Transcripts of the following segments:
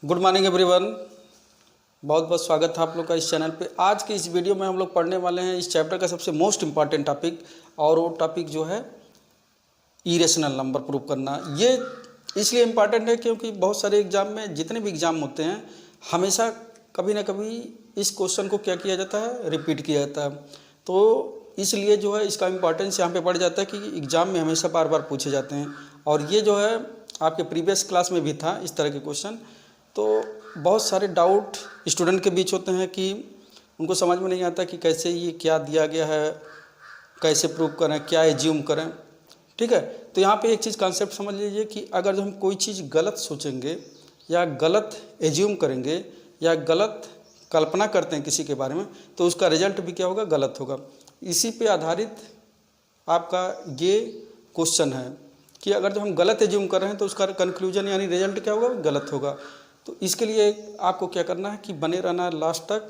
Good morning everyone. बहुत बहुत स्वागत है आप लोग का इस चैनल पे। आज के इस वीडियो में हम लोग पढ़ने वाले हैं इस चैप्टर का सबसे मोस्ट इम्पॉर्टेंट टॉपिक, और वो टॉपिक जो है इरेशनल नंबर प्रूव करना। ये इसलिए इम्पॉर्टेंट है क्योंकि बहुत सारे एग्जाम में, जितने भी एग्जाम होते हैं, हमेशा कभी ना कभी इस क्वेश्चन को क्या किया जाता है, रिपीट किया जाता है। तो इसलिए जो है इसका इम्पॉर्टेंस यहाँ पे बढ़ जाता है कि एग्ज़ाम में हमेशा बार बार पूछे जाते हैं। और ये जो है आपके प्रीवियस क्लास में भी था इस तरह के क्वेश्चन। तो बहुत सारे डाउट स्टूडेंट के बीच होते हैं कि उनको समझ में नहीं आता कि कैसे ये क्या दिया गया है, कैसे प्रूव करें, क्या एज्यूम करें। ठीक है, तो यहाँ पे एक चीज़ कॉन्सेप्ट समझ लीजिए कि अगर जो हम कोई चीज़ गलत सोचेंगे या गलत एज्यूम करेंगे या गलत कल्पना करते हैं किसी के बारे में, तो उसका रिजल्ट भी क्या होगा, गलत होगा। इसी पे आधारित आपका ये क्वेश्चन है कि अगर जो हम गलत एज्यूम कर रहे हैं तो उसका कंक्लूजन यानी रिजल्ट क्या होगा, गलत होगा। तो इसके लिए आपको क्या करना है कि बने रहना है लास्ट तक,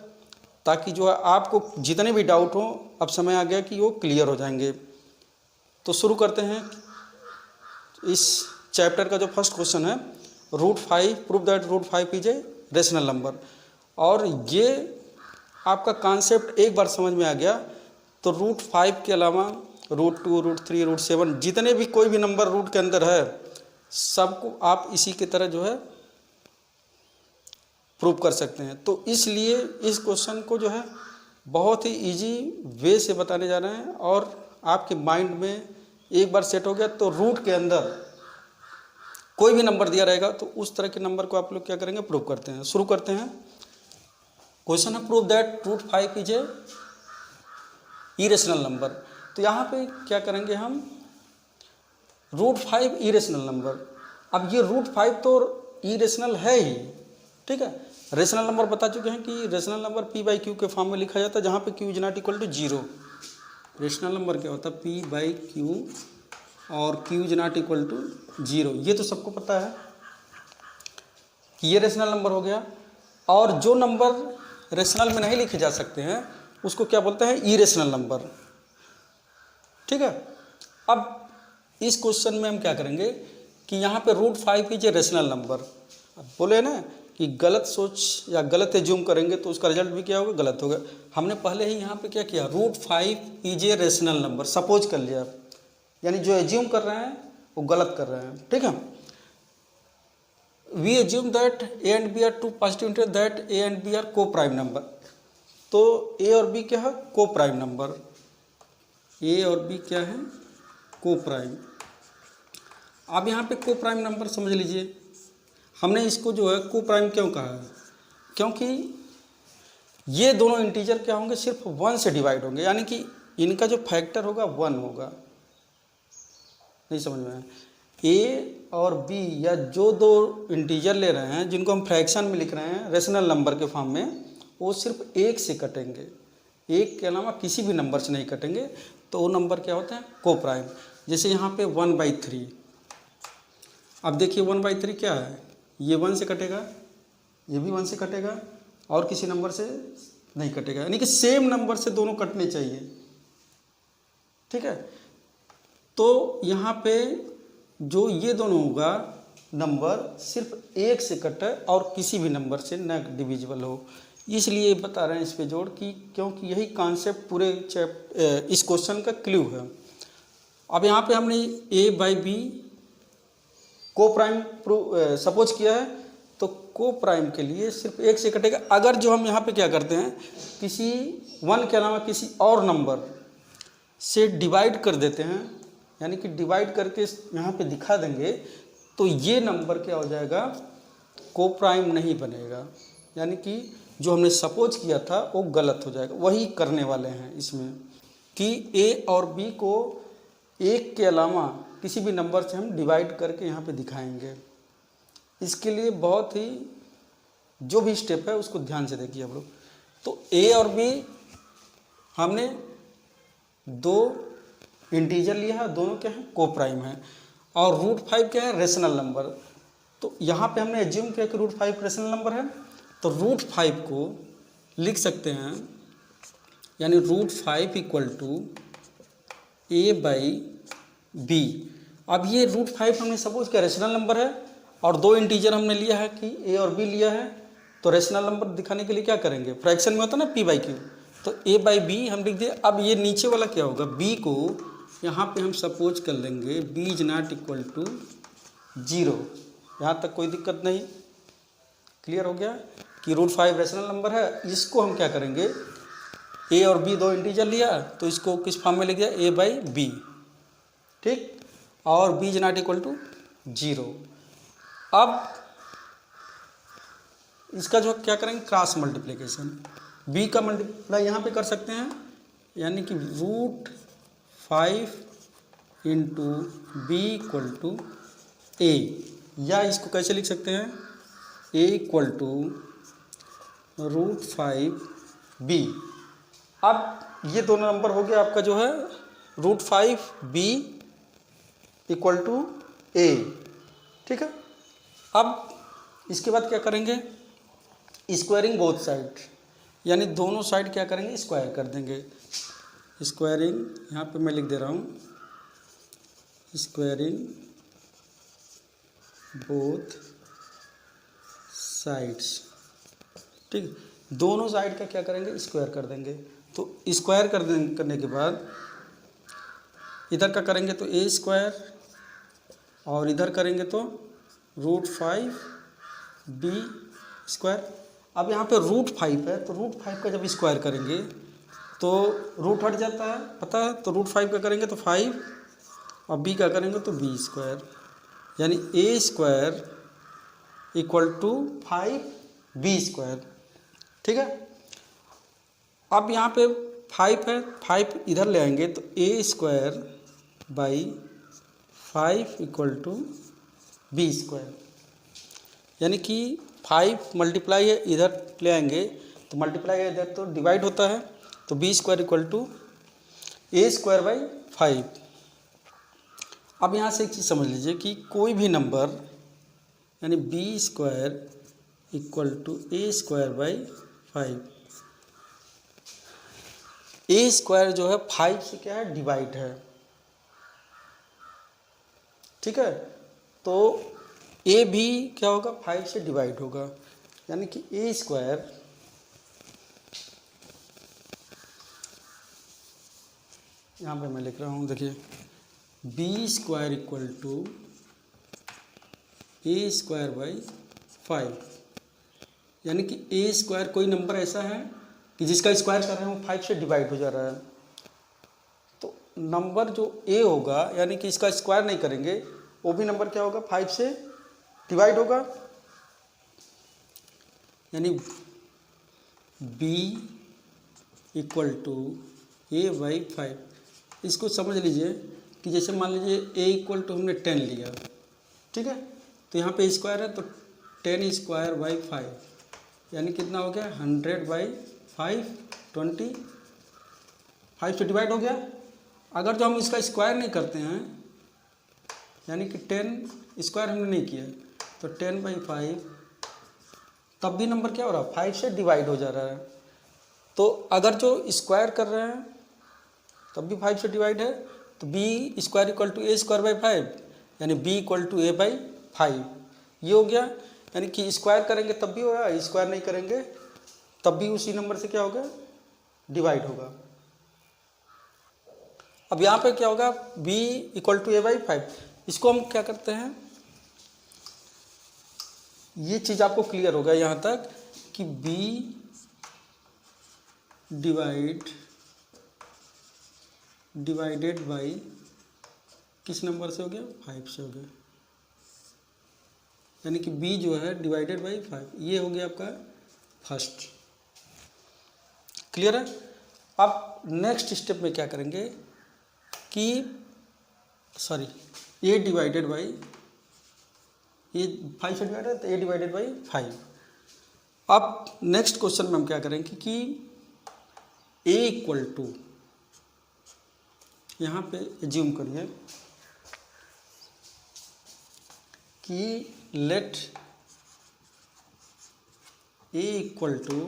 ताकि जो है आपको जितने भी डाउट हो, अब समय आ गया कि वो क्लियर हो जाएंगे। तो शुरू करते हैं इस चैप्टर का। जो फर्स्ट क्वेश्चन है, √5 prove that √5 is a rational number. और ये आपका कॉन्सेप्ट एक बार समझ में आ गया तो √5 के अलावा √2, √3, √7 जितने भी कोई भी नंबर रूट के अंदर है, सबको आप इसी की तरह जो है प्रूव कर सकते हैं। तो इसलिए इस क्वेश्चन को जो है बहुत ही इजी वे से बताने जा रहे हैं, और आपके माइंड में एक बार सेट हो गया तो रूट के अंदर कोई भी नंबर दिया रहेगा तो उस तरह के नंबर को आप लोग क्या करेंगे, प्रूव करते हैं। शुरू करते हैं। क्वेश्चन है prove that √5 is a irrational number. तो यहाँ पे क्या करेंगे हम, √5 इरेशनल नंबर। अब ये √5 तो इरेशनल है ही, ठीक है। रेशनल नंबर बता चुके हैं कि रेशनल नंबर P/Q के फॉर्म में लिखा जाता है, जहाँ पे Q is not equal to 0। Rational number क्या होता है, P/Q, और Q is not equal to 0। ये तो सबको पता है कि ये रेशनल नंबर हो गया। और जो नंबर रेशनल में नहीं लिखे जा सकते हैं उसको क्या बोलते हैं, इरेशनल नंबर। ठीक है। अब इस क्वेश्चन में हम क्या करेंगे कि यहाँ पे √5 इज ए रेशनल नंबर। अब बोले ना कि गलत सोच या गलत एज्यूम करेंगे तो उसका रिजल्ट भी क्या होगा, गलत होगा। हमने पहले ही यहाँ पे क्या किया, √5 is a rational number suppose कर लिया, यानी जो एज्यूम कर रहे हैं वो गलत कर रहे हैं। ठीक है। We assume that A and B are two positive integer that A and B are coprime number. तो ए और बी क्या है, को प्राइम नंबर। ए और बी क्या है, को प्राइम। अब यहाँ पे को प्राइम नंबर समझ लीजिए, हमने इसको जो है को प्राइम क्यों कहा है, क्योंकि ये दोनों इंटीजर क्या होंगे, सिर्फ 1 से डिवाइड होंगे, यानी कि इनका जो फैक्टर होगा 1 होगा। नहीं समझ में आया। ए और बी या जो दो इंटीजर ले रहे हैं जिनको हम फ्रैक्शन में लिख रहे हैं रेशनल नंबर के फॉर्म में, वो सिर्फ 1 से कटेंगे, 1 के अलावा किसी भी नंबर से नहीं कटेंगे। तो वो नंबर क्या होता है, को प्राइम। जैसे यहाँ पे 1/3। अब देखिए 1/3 क्या है, ये 1 से कटेगा, ये भी 1 से कटेगा, और किसी नंबर से नहीं कटेगा, यानी कि सेम नंबर से दोनों कटने चाहिए। ठीक है। तो यहाँ पे जो ये दोनों होगा नंबर, सिर्फ 1 से कटे और किसी भी नंबर से न डिविजिबल हो। इसलिए बता रहे हैं इस पे जोड़ कि क्योंकि यही कॉन्सेप्ट पूरे इस क्वेश्चन का क्लू है। अब यहाँ पे हमने A/B को प्राइम सपोज किया है, तो को प्राइम के लिए सिर्फ 1 से कटेगा। अगर जो हम यहाँ पे क्या करते हैं, किसी 1 के अलावा किसी और नंबर से डिवाइड कर देते हैं, यानी कि डिवाइड करके यहाँ पे दिखा देंगे, तो ये नंबर क्या हो जाएगा, को प्राइम नहीं बनेगा, यानी कि जो हमने सपोज किया था वो गलत हो जाएगा। वही करने वाले हैं इसमें कि ए और बी को 1 के अलावा किसी भी नंबर से हम डिवाइड करके यहाँ पे दिखाएंगे। इसके लिए बहुत ही जो भी स्टेप है उसको ध्यान से देखिए आप लोग। तो ए और बी हमने दो इंटीजर लिया है, दोनों क्या है, को प्राइम है, और √5 क्या है, रेशनल नंबर। तो यहाँ पे हमने एज्यूम किया कि √5 रेशनल नंबर है, तो √5 को लिख सकते हैं, यानी √5 इक्वल टू A/B। अब ये √5 हमने सपोज किया रेशनल नंबर है, और दो इंटीजर हमने लिया है कि ए और बी लिया है, तो रेशनल नंबर दिखाने के लिए क्या करेंगे, फ्रैक्शन में होता है ना पी बाई क्यू, तो ए बाई बी हम लिख दिए। अब ये नीचे वाला क्या होगा, बी को यहाँ पे हम सपोज कर लेंगे B is not equal to 0। यहाँ तक कोई दिक्कत नहीं, क्लियर हो गया कि √5 रेशनल नंबर है। इसको हम क्या करेंगे, ए और बी दो इंटीजर लिया तो इसको किस फॉर्म में लिख दिया, ए बाई बी, ठीक, और B is not equal to 0। अब इसका जो क्या करेंगे, क्रॉस मल्टीप्लिकेशन, बी का मल्टीप्लाई यहाँ पे कर सकते हैं, यानी कि √5 into B equal to A, या इसको कैसे लिख सकते हैं, ए इक्वल टू √5b। अब ये दोनों नंबर हो गया आपका जो है √5b इक्वल टू ए, ठीक है। अब इसके बाद क्या करेंगे, स्क्वायरिंग बोथ साइड, यानी दोनों साइड क्या करेंगे, स्क्वायर कर देंगे। स्क्वायरिंग यहाँ पे मैं लिख दे रहा हूँ, स्क्वायरिंग बोथ साइड्स, ठीक, दोनों साइड का क्या करेंगे, स्क्वायर कर देंगे। तो स्क्वायर करने के बाद इधर का करेंगे तो ए स्क्वायर, और इधर करेंगे तो √5b स्क्वायर। अब यहाँ पे √5 है, तो √5 का जब स्क्वायर करेंगे तो रूट हट जाता है, पता है, तो √5 का करेंगे तो 5, और b का करेंगे तो b स्क्वायर, यानी a square equal to 5b square, ठीक है। अब यहाँ पे 5 है, 5 इधर ले आएंगे तो a square by 5 equal to b square, यानी कि 5 मल्टीप्लाई है, इधर ले आएंगे तो मल्टीप्लाई है इधर तो डिवाइड होता है, तो b square equal to a square by 5। अब यहाँ से एक चीज़ समझ लीजिए कि कोई भी नंबर, यानी b square equal to a square by 5, a square जो है 5 से क्या है, डिवाइड है, ठीक है। तो a भी क्या होगा, 5 से डिवाइड होगा, यानी कि a स्क्वायर यहाँ पे मैं लिख रहा हूँ, देखिए b square equal to a square by 5, यानी कि a स्क्वायर कोई नंबर ऐसा है कि जिसका स्क्वायर कर रहे हैं वो 5 से डिवाइड हो जा रहा है, तो नंबर जो a होगा, यानी कि इसका स्क्वायर नहीं करेंगे, वो भी नंबर क्या होगा, 5 से डिवाइड होगा, यानी b equal to a by 5। इसको समझ लीजिए कि जैसे मान लीजिए a इक्वल टू हमने 10 लिया, ठीक है, तो यहाँ पे स्क्वायर है तो 10 स्क्वायर बाई 5, यानी कितना हो गया, 100 बाई 5, 20, 5 से डिवाइड हो गया। अगर जो हम इसका स्क्वायर नहीं करते हैं, यानी कि 10 स्क्वायर हमने नहीं किया, तो 10 बाई 5, तब भी नंबर क्या हो रहा है, 5 से डिवाइड हो जा रहा है। तो अगर जो स्क्वायर कर रहे हैं तब भी 5 से डिवाइड है, तो b square equal to a square by 5, यानी b equal to a by 5, ये हो गया। यानी कि स्क्वायर करेंगे तब भी होगा, स्क्वायर नहीं करेंगे तब भी उसी नंबर से क्या होगा, डिवाइड होगा। अब यहाँ पे क्या होगा, b equal to a by 5, इसको हम क्या करते हैं, ये चीज़ आपको क्लियर होगा यहाँ तक कि b डिवाइडेड बाई किस नंबर से हो गया, 5 से हो गया, यानी कि b जो है डिवाइडेड बाई 5, ये हो गया आपका फर्स्ट, क्लियर है। अब नेक्स्ट स्टेप में क्या करेंगे कि a डिवाइडेड बाई, ये 5 से डिवाइड है तो a डिवाइडेड बाई 5। अब नेक्स्ट क्वेश्चन में हम क्या करेंगे कि a इक्वल टू, यहाँ पे एज्यूम करिए कि लेट a इक्वल टू,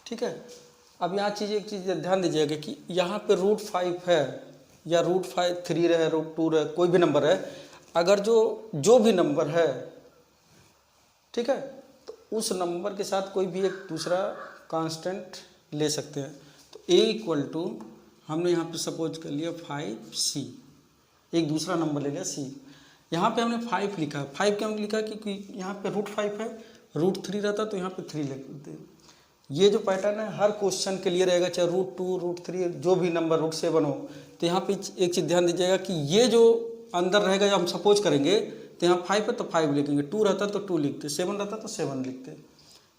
ठीक है। अब यहाँ एक चीज़ ध्यान दीजिएगा कि यहाँ पे √5 है या √3 रहे, √2 रहे, कोई भी नंबर है, अगर जो भी नंबर है, ठीक है, तो उस नंबर के साथ कोई भी एक दूसरा कांस्टेंट ले सकते हैं। तो a इक्वल टू हमने यहाँ पे सपोज कर लिया 5c, एक दूसरा नंबर ले लिया c। यहाँ पे हमने 5 लिखा, 5 क्या लिखा क्योंकि यहाँ पे √5 है, √3 रहता तो यहाँ पे 3 लिख देते। ये जो पैटर्न है हर क्वेश्चन के लिए रहेगा, चाहे √2 √3 जो भी नंबर √7 हो। तो यहाँ पे एक चीज़ ध्यान दीजिएगा कि ये जो अंदर रहेगा, जब हम सपोज करेंगे तो यहाँ 5 है तो 5 लिखेंगे, 2 रहता तो 2 लिखते, 7 रहता तो 7 लिखते।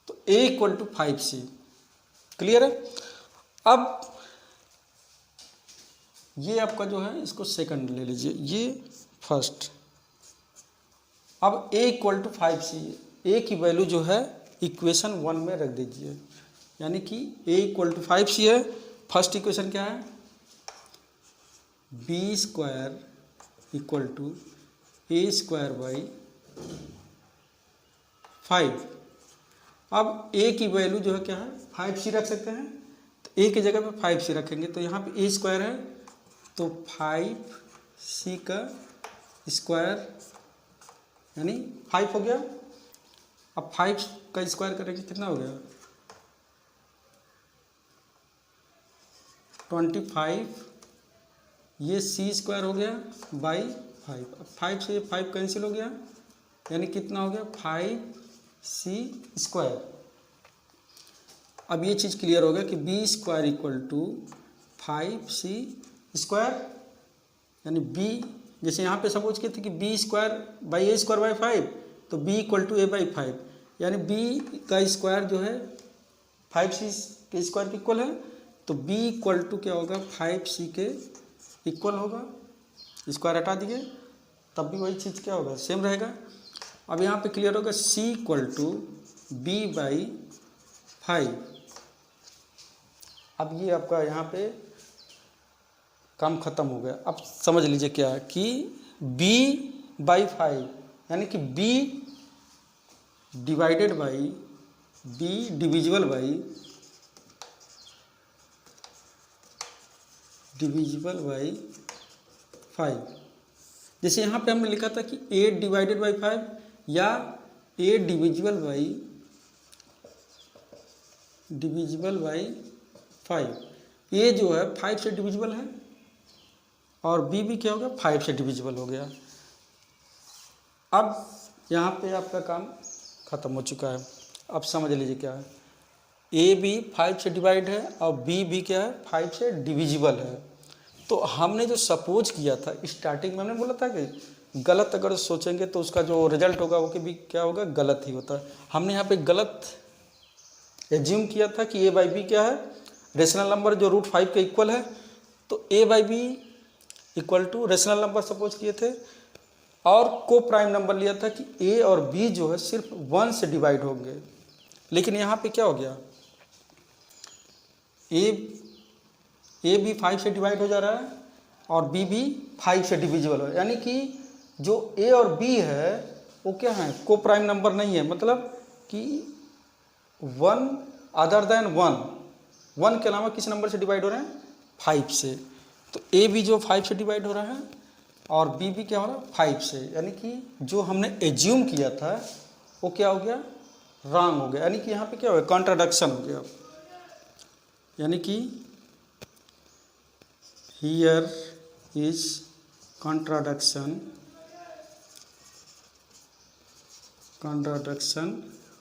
तो a equal to 5c। Clear है। अब ये आपका जो है इसको सेकंड ले लीजिए, ये फर्स्ट। अब a equal to 5c, a की वैल्यू जो है इक्वेशन 1 में रख दीजिए, यानी कि a इक्वल टू 5c है। फर्स्ट इक्वेशन क्या है, b² equal to a² by 5। अब a की वैल्यू जो है क्या है 5c रख सकते हैं, तो a की जगह पे 5c रखेंगे, तो यहाँ पे a² है तो 5c का स्क्वायर यानी 5 हो गया। अब 5 का स्क्वायर करेंगे कितना हो गया 25, ये c² हो गया बाई 5। अब 5 से 5 कैंसिल हो गया, यानी कितना हो गया 5c²। अब ये चीज़ क्लियर हो गया कि b² इक्वल टू 5c², यानी b जैसे यहाँ पे सपोज किए थे कि b² बाई a² बाई 5, तो b equal to a by 5, यानी b का स्क्वायर जो है 5c के स्क्वायर के इक्वल है। तो b इक्वल टू क्या होगा 5c के इक्वल होगा, स्क्वायर हटा दिए तब भी वही चीज़ क्या होगा सेम रहेगा। अब यहाँ पे क्लियर होगा c equal to b by 5। अब ये आपका यहाँ पे काम खत्म हो गया। अब समझ लीजिए क्या है कि b बाई 5 यानी कि b divided by b divisible by 5। जैसे यहाँ पे हमने लिखा था कि a डिवाइडेड बाई 5 या a डिविजिबल बाई 5। a जो है 5 से डिविजिबल है और b भी क्या हो गया 5 से डिविजिबल हो गया। अब यहाँ पे आपका काम ख़त्म हो चुका है। अब समझ लीजिए क्या है, a भी 5 से डिवाइड है और b भी क्या है 5 से डिविजिबल है। तो हमने जो सपोज किया था स्टार्टिंग में, हमने बोला था कि गलत अगर सोचेंगे तो उसका जो रिजल्ट होगा वो भी क्या होगा गलत ही होता है। हमने यहाँ पे गलत एज्यूम किया था कि a बाई बी क्या है रेशनल नंबर जो √5 के इक्वल है, तो a by B equal to rational number suppose किए थे और को प्राइम नंबर लिया था कि a और b जो है सिर्फ 1 से डिवाइड होंगे। लेकिन यहाँ पे क्या हो गया a भी 5 से डिवाइड हो जा रहा है और b भी 5 से डिविजिबल है, यानी कि जो a और b है वो क्या है को प्राइम नंबर नहीं है, मतलब कि 1 अदर देन 1 के अलावा किस नंबर से डिवाइड हो रहे हैं 5 से। तो a भी जो 5 से डिवाइड हो रहा है और b भी क्या हो रहा है 5 से, यानी कि जो हमने एज्यूम किया था वो क्या हो गया रॉन्ग हो गया, यानी कि यहाँ पे क्या हो गया कॉन्ट्राडिक्शन हो गया। यानी कि हियर इज कॉन्ट्राडिक्शन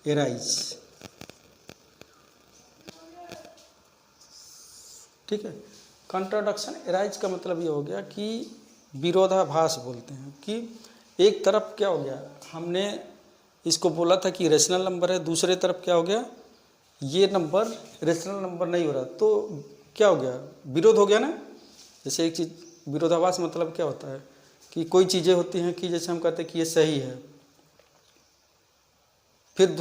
एराइज। ठीक है, कॉन्ट्राडिक्शन एराइज का मतलब ये हो गया कि विरोधाभास बोलते हैं कि एक तरफ क्या हो गया हमने इसको बोला था कि रेशनल नंबर है, दूसरे तरफ क्या हो गया ये नंबर रेशनल नंबर नहीं हो रहा, तो क्या हो गया विरोध हो गया ना। जैसे एक चीज़ विरोधाभास मतलब क्या होता है कि कोई चीज़ें होती हैं कि जैसे हम कहते हैं कि ये सही है, फिर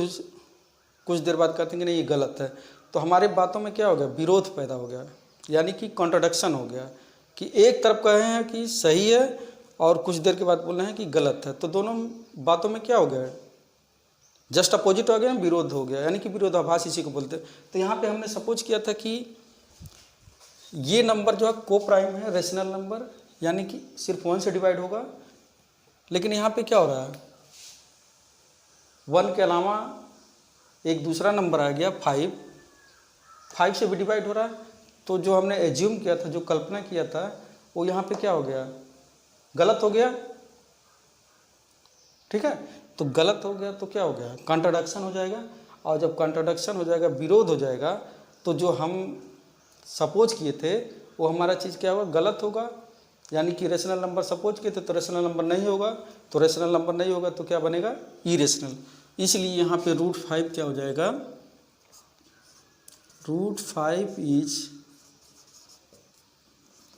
कुछ देर बाद कहते हैं कि नहीं ये गलत है, तो हमारे बातों में क्या हो गया विरोध पैदा हो गया, यानी कि कॉन्ट्राडिक्शन हो गया कि एक तरफ कहे हैं कि सही है और कुछ देर के बाद बोल रहे हैं कि गलत है, तो दोनों बातों में क्या हो गया जस्ट अपोजिट हो गया, विरोध हो गया, यानी कि विरोधाभास इसी को बोलते हैं। तो यहाँ पे हमने सपोज किया था कि ये नंबर जो है को प्राइम है रेशनल नंबर, यानी कि सिर्फ 1 से डिवाइड होगा लेकिन यहाँ पे क्या हो रहा है, 1 के अलावा एक दूसरा नंबर आ गया 5 से भी डिवाइड हो रहा है। तो जो हमने एज्यूम किया था, जो कल्पना किया था, वो यहाँ पे क्या हो गया, गलत हो गया। ठीक है, तो गलत हो गया तो क्या हो गया, कॉन्ट्राडिक्शन हो जाएगा। और जब कॉन्ट्राडिक्शन हो जाएगा, विरोध हो जाएगा, तो जो हम सपोज किए थे वो हमारा चीज़ क्या होगा, गलत होगा। यानी कि रेशनल नंबर सपोज किए थे तो रेशनल नंबर नहीं होगा, तो रेशनल नंबर नहीं होगा तो क्या बनेगा, इरेशनल। इसलिए यहाँ पे √5 क्या हो जाएगा, √5 इज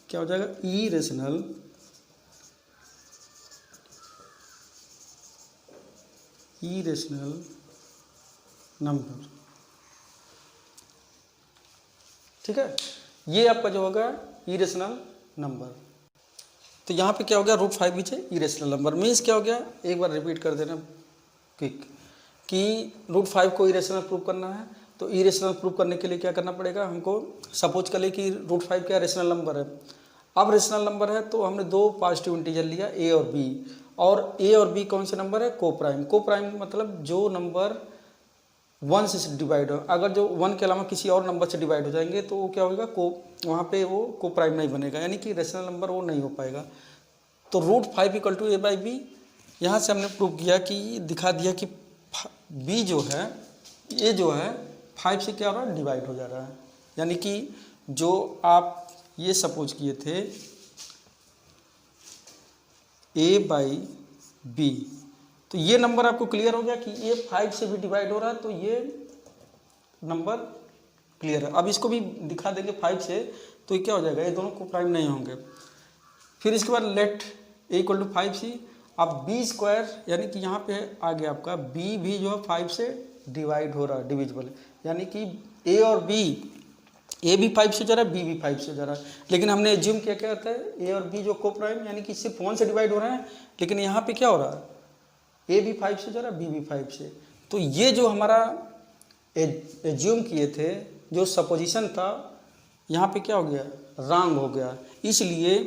क्या हो जाएगा, इरेशनल नंबर। ठीक है, ये आपका जो होगा इरेशनल नंबर। तो यहाँ पे क्या हो गया, √5 इज इरेशनल नंबर। मीन्स क्या हो गया, एक बार रिपीट कर देना क्विक, कि √5 को इरेशनल प्रूव करना है। तो इरेशनल प्रूव करने के लिए क्या करना पड़ेगा हमको, सपोज कर ले कि √5 क्या रेशनल नंबर है। अब रेशनल नंबर है तो हमने 2 पॉजिटिव इंटीजर लिया, ए और बी, और ए और बी कौन से नंबर है, कोप्राइम। कोप्राइम मतलब जो नंबर 1 से डिवाइड हो, अगर जो 1 के अलावा किसी और नंबर से डिवाइड हो जाएंगे तो वो क्या होगा, वहाँ पे वो कोप्राइम नहीं बनेगा, यानी कि रेशनल नंबर वो नहीं हो पाएगा। तो √5 = a/b। यहाँ से हमने प्रूव किया कि दिखा दिया कि b जो है, ये जो है 5 से क्या हो रहा है, डिवाइड हो जा रहा है। यानी कि जो आप ये सपोज किए थे a/b, तो ये नंबर आपको क्लियर हो गया कि ये 5 से भी डिवाइड हो रहा है, तो ये नंबर क्लियर है। अब इसको भी दिखा देंगे 5 से, तो ये क्या हो जाएगा, ये दोनों कोप्राइम नहीं होंगे। फिर इसके बाद लेट a = 5c। अब b², यानी कि यहाँ पे आ गया आपका b भी जो है 5 से डिवाइड हो रहा है, डिविजिबल, यानी कि a और b, a भी 5 से जा रहा है, b भी 5 से जा रहा है। लेकिन हमने एज्यूम किया क्या होता है, a और b जो कोप्राइम, यानी कि सिर्फ 1 से डिवाइड हो रहे हैं। लेकिन यहाँ पे क्या हो रहा है, a भी 5 से जा रहा है, b भी 5 से। तो ये जो हमारा एज्यूम किए थे, जो सपोजिशन था, यहाँ पे क्या हो गया, रॉन्ग हो गया। इसलिए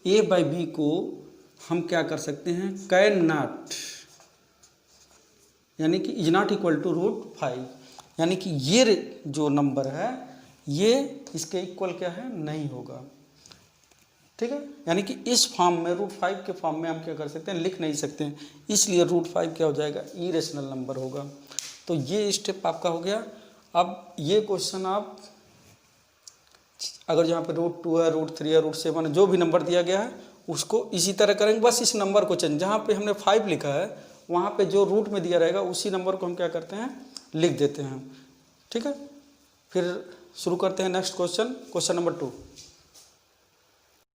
a/b को हम क्या कर सकते हैं, कैन नॉट, यानी कि इज नॉट इक्वल टू √5, यानी कि ये जो नंबर है ये इसके इक्वल क्या है, नहीं होगा। ठीक है, यानी कि इस फॉर्म में, √5 के फॉर्म में हम क्या कर सकते हैं, लिख नहीं सकते हैं। इसलिए √5 क्या हो जाएगा, इरेशनल नंबर होगा। तो ये स्टेप आपका हो गया। अब ये क्वेश्चन आप अगर जहाँ पे √2 है, √3 है, √7 है, जो भी नंबर दिया गया है उसको इसी तरह करेंगे। बस इस नंबर को चेंज, जहाँ पे हमने 5 लिखा है वहाँ पे जो रूट में दिया रहेगा उसी नंबर को हम क्या करते हैं, लिख देते हैं। ठीक है, फिर शुरू करते हैं नेक्स्ट क्वेश्चन, क्वेश्चन नंबर 2।